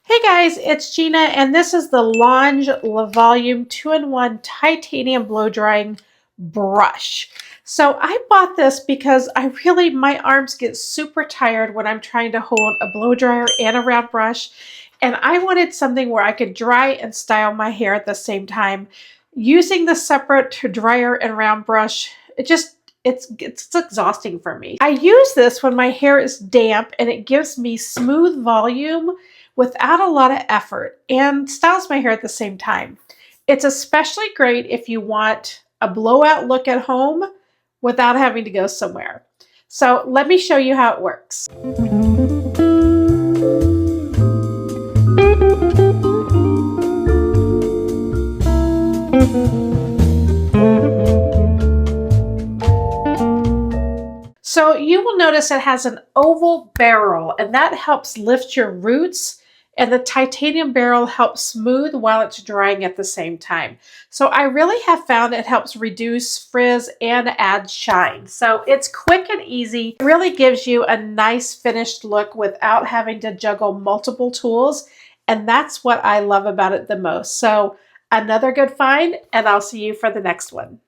Hey guys, it's Gina, and this is the Lange Volume 2-in-1 Titanium Blow Drying Brush. So I bought this because my arms get super tired when I'm trying to hold a blow dryer and a round brush, and I wanted something where I could dry and style my hair at the same time. Using the separate dryer and round brush, it's exhausting for me. I use this when my hair is damp and it gives me smooth volume without a lot of effort and styles my hair at the same time. It's especially great if you want a blowout look at home without having to go somewhere. So let me show you how it works. So you will notice it has an oval barrel, and that helps lift your roots, and the titanium barrel helps smooth while it's drying at the same time. So I really have found it helps reduce frizz and add shine. So it's quick and easy. It really gives you a nice finished look without having to juggle multiple tools, and that's what I love about it the most. So another good find, and I'll see you for the next one.